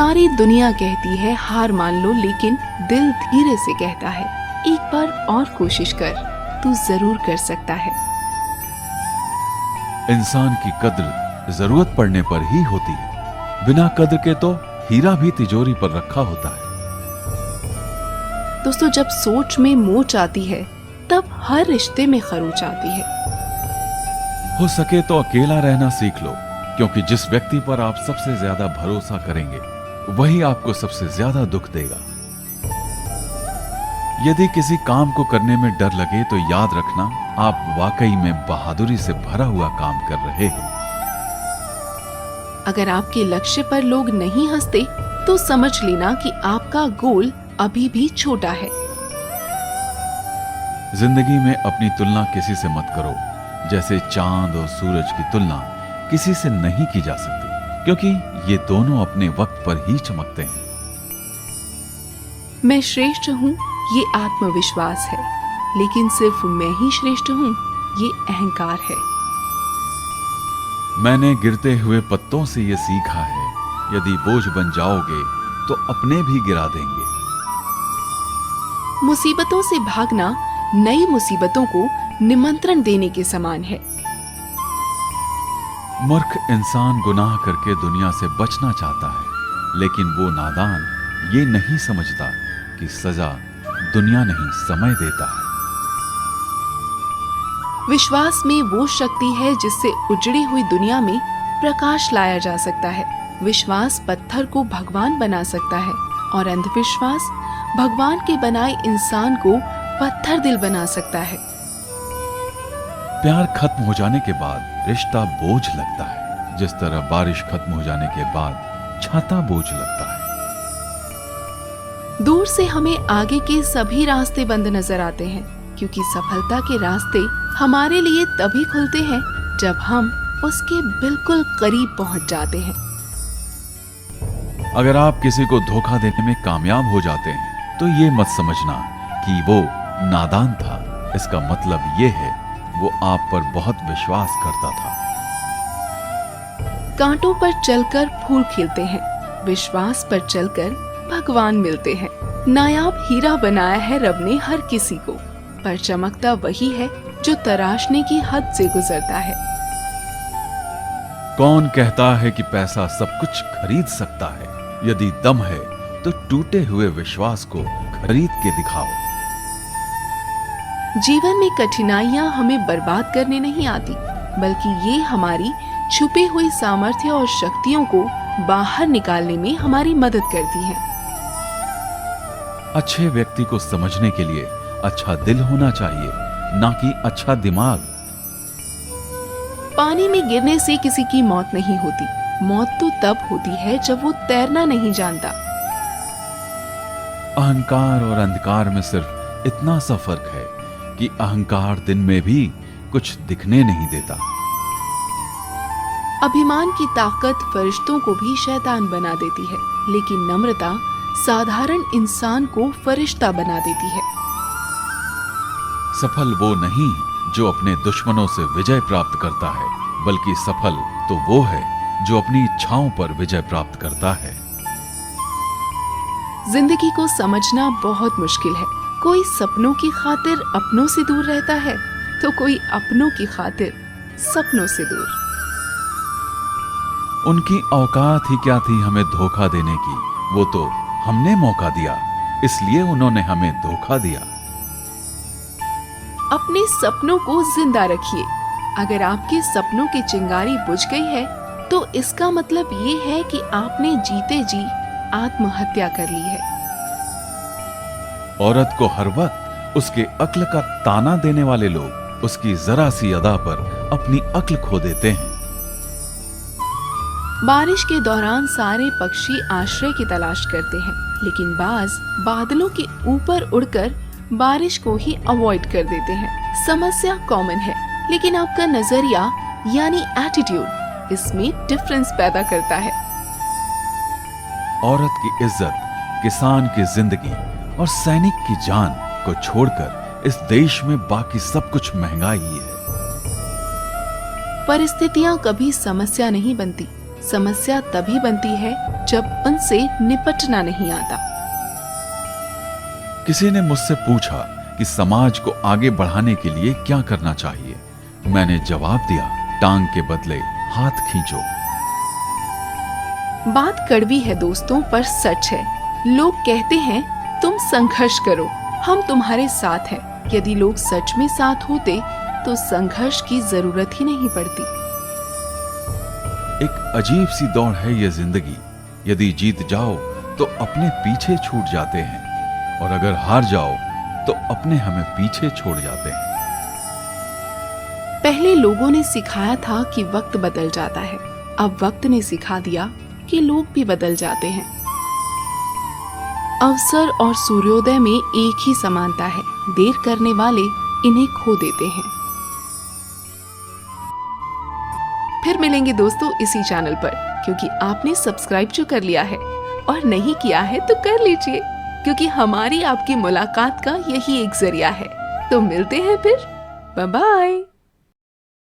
सारी दुनिया कहती है हार मान लो, लेकिन दिल धीरे से कहता है एक बार और कोशिश कर, तू जरूर कर सकता है। इंसान की कद्र जरूरत पड़ने पर ही होती है, बिना कद्र के तो हीरा भी तिजोरी पर रखा होता है। दोस्तों, जब सोच में मोच आती है तब हर रिश्ते में खरोच आती है। हो सके तो अकेला रहना सीख लो, क्योंकि जिस व्यक्ति पर आप सबसे ज्यादा भरोसा करेंगे वही आपको सबसे ज्यादा दुख देगा। यदि किसी काम को करने में डर लगे तो याद रखना आप वाकई में बहादुरी से भरा हुआ काम कर रहे हो। अगर आपके लक्ष्य पर लोग नहीं हंसते तो समझ लेना कि आपका गोल अभी भी छोटा है। जिंदगी में अपनी तुलना किसी से मत करो, जैसे चांद और सूरज की तुलना किसी से नहीं की जा सकती, क्योंकि ये दोनों अपने वक्त पर ही चमकते हैं। मैं श्रेष्ठ हूँ ये आत्मविश्वास है, लेकिन सिर्फ मैं ही श्रेष्ठ हूँ ये अहंकार है। मैंने गिरते हुए पत्तों से ये सीखा है, यदि बोझ बन जाओगे तो अपने भी गिरा देंगे। मुसीबतों से भागना नई मुसीबतों को निमंत्रण देने के समान है। मूर्ख इंसान गुनाह करके दुनिया से बचना चाहता है, लेकिन वो नादान ये नहीं समझता कि सजा दुनिया नहीं समय देता है। विश्वास में वो शक्ति है जिससे उजड़ी हुई दुनिया में प्रकाश लाया जा सकता है। विश्वास पत्थर को भगवान बना सकता है और अंधविश्वास भगवान के बनाए इंसान को पत्थर दिल बना सकता है। प्यार खत्म हो जाने के बाद रिश्ता बोझ लगता है, जिस तरह बारिश खत्म हो जाने के बाद छाता बोझ लगता है। दूर से हमें आगे के सभी रास्ते बंद नजर आते हैं, क्योंकि सफलता के रास्ते हमारे लिए तभी खुलते हैं जब हम उसके बिल्कुल करीब पहुंच जाते हैं। अगर आप किसी को धोखा देने में कामयाब हो जाते हैं तो ये मत समझना कि वो नादान था। इसका मतलब ये है वो आप पर बहुत विश्वास करता था। कांटों पर चलकर फूल खिलते हैं, विश्वास पर चलकर भगवान मिलते हैं। नायाब हीरा बनाया है रब ने हर किसी को, पर चमकता वही है जो तराशने की हद से गुजरता है। कौन कहता है कि पैसा सब कुछ खरीद सकता है? यदि दम है तो टूटे हुए विश्वास को खरीद के दिखाओ। जीवन में कठिनाइयां हमें बर्बाद करने नहीं आती, बल्कि ये हमारी छुपी हुई सामर्थ्य और शक्तियों को बाहर निकालने में हमारी मदद करती हैं। अच्छे व्यक्ति को समझने के लिए अच्छा दिल होना चाहिए, ना कि अच्छा दिमाग। पानी में गिरने से किसी की मौत नहीं होती, मौत तो तब होती है जब वो तैरना नहीं जानता। अहंकार और अंधकार में सिर्फ इतना सा फर्क है कि अहंकार दिन में भी कुछ दिखने नहीं देता। अभिमान की ताकत फरिश्तों को भी शैतान बना देती है, लेकिन नम्रता साधारण इंसान को फरिश्ता बना देती है। सफल वो नहीं जो अपने दुश्मनों से विजय प्राप्त करता है, बल्कि सफल तो वो है जो अपनी इच्छाओं पर विजय प्राप्त करता है। जिंदगी को समझना बहुत मुश्किल है। कोई सपनों की खातिर अपनों से दूर रहता है, तो कोई अपनों की खातिर सपनों से दूर। उनकी औकात ही क्या थी हमें धोखा देने की? वो तो हमने मौका दिया, इसलिए उन्होंने हमें धोखा दिया। अपने सपनों को जिंदा रखिए। अगर आपके सपनों की चिंगारी बुझ गई है तो इसका मतलब ये है कि आपने जीते जी आत्महत्या कर ली है। औरत को हर वक्त उसके अक्ल का ताना देने वाले लोग उसकी जरा सी अदा पर अपनी अक्ल खो देते हैं। बारिश के दौरान सारे पक्षी आश्रय की तलाश करते हैं, लेकिन बाज बादलों के ऊपर उड़कर बारिश को ही अवॉइड कर देते हैं। समस्या कॉमन है, लेकिन आपका नजरिया यानी एटीट्यूड इसमें डिफरेंस पैदा करता है। औरत की इज्जत, किसान की जिंदगी और सैनिक की जान को छोड़कर इस देश में बाकी सब कुछ महंगा ही है। परिस्थितियां कभी समस्या नहीं बनती, समस्या तभी बनती है जब उनसे निपटना नहीं आता। किसी ने मुझसे पूछा कि समाज को आगे बढ़ाने के लिए क्या करना चाहिए। मैंने जवाब दिया, टांग के बदले हाथ खींचो। बात कड़वी है दोस्तों, पर सच है। लोग कहते हैं तुम संघर्ष करो, हम तुम्हारे साथ हैं। यदि लोग सच में साथ होते तो संघर्ष की जरूरत ही नहीं पड़ती। एक अजीब सी दौड़ है ये जिंदगी। यदि जीत जाओ तो अपने पीछे छूट जाते हैं, और अगर हार जाओ तो अपने हमें पीछे छोड़ जाते हैं। पहले लोगों ने सिखाया था कि वक्त बदल जाता है, अब वक्त ने सिखा दिया कि लोग भी बदल जाते हैं। अवसर और सूर्योदय में एक ही समानता है, देर करने वाले इन्हें खो देते हैं। फिर मिलेंगे दोस्तों इसी चैनल पर, क्योंकि आपने सब्सक्राइब जो कर लिया है और नहीं किया है तो कर लीजिए, क्योंकि हमारी आपकी मुलाकात का यही एक जरिया है। तो मिलते हैं फिर, बाय बाय।